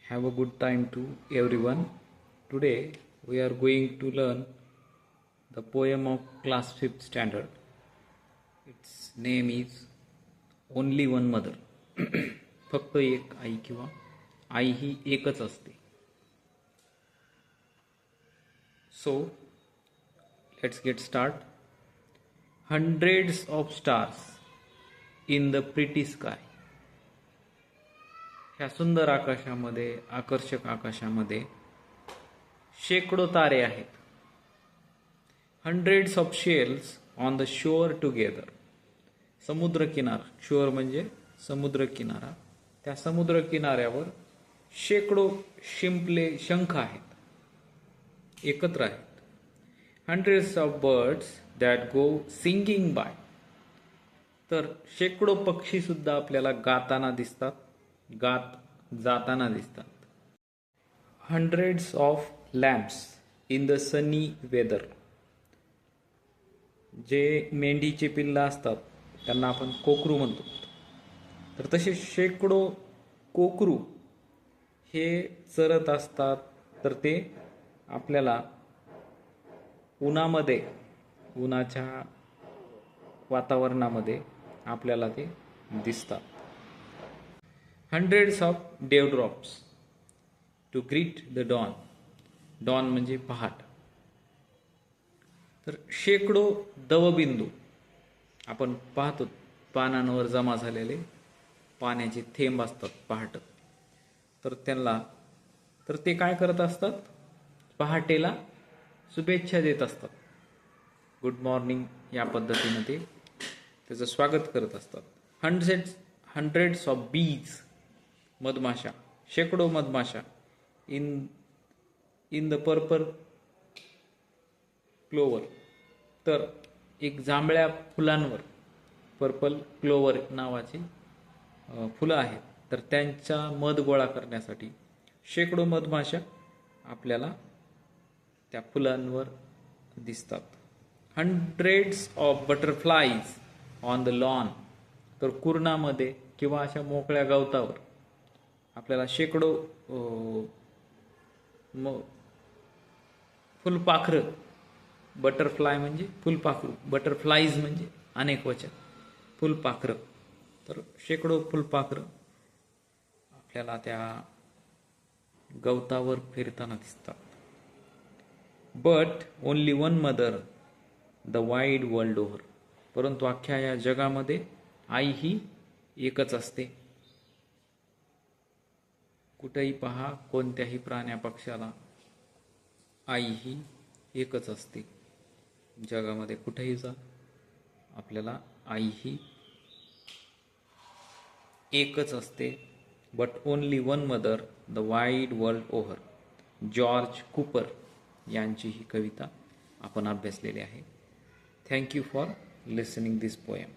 Have a good time to everyone. Today we are going to learn the poem of class 5th standard. Its name is Only One Mother. फक्त एक आई किंवा आई ही एकच असते. So let's get start. Hundreds of stars in the pretty sky. ह्या सुंदर आकाशामध्ये, आकर्षक आकाशामध्ये शेकडो तारे आहेत. Hundreds of shells on the shore together. समुद्र किनारा, शोअर म्हणजे समुद्र किनारा, त्या समुद्र किनाऱ्यावर शेकडो शिंपले, शंख आहेत, एकत्र आहेत. Hundreds of birds that go singing by. तर शेकडो पक्षी सुद्धा आपल्याला गाताना दिसतात, गात जाताना दिसतात. Hundreds of lamps in the sunny weather. जे मेंढीचे पिल्लं असतात त्यांना आपण कोकरू म्हणतो. तर तसे शेकडो कोकरू हे चरत असतात. तर ते आपल्याला उन्हामध्ये, उन्हाच्या वातावरणामध्ये आपल्याला ते दिसतात. Hundreds of dewdrops to greet the dawn. Dawn म्हणजे पहाट. तर शेकडो दवबिंदू आपण पाहतो, पानांवर जमा झालेले पाण्याचे थेंब असतात पहाट. तर त्यांना, तर ते काय करत असतात, पहाटेला शुभेच्छा देत असतात. गुड मॉर्निंग या पद्धतीने ते त्याचं स्वागत करत असतात. हंड्रेड्स ऑफ बीज. मधमाशा, शेकडो मधमाशा इन द पर्पल क्लोवर. तर एक जांभळ्या फुलांवर, पर्पल क्लोवर नावाची फुलं आहेत, तर त्यांचा मध गोळा करण्यासाठी शेकडो मधमाशा आपल्याला त्या फुलांवर दिसतात. Hundreds of butterflies on the lawn. तर कुरणामध्ये किंवा अशा मोकळ्या गवतावर आपल्याला शेकडो फुलपाखरं. बटरफ्लाय म्हणजे फुलपाखरू, बटरफ्लाईज म्हणजे अनेक वचन, फुलपाखरं. तर शेकडो फुलपाखरं आपल्याला त्या गवतावर फिरताना दिसतात. But only one mother the wide world over. परंतु अख्ख्या या जगामध्ये आई ही एकच असते. कुठेही पहा, कोणत्याही प्राण्या पक्षाला आई ही एकच असते. जगामध्ये कुठेही जा, आपल्याला आई ही एकच असते. But only one mother the wide world over. George Cooper यांची ही कविता आपण अभ्यासलेली आहे. Thank you for listening this poem.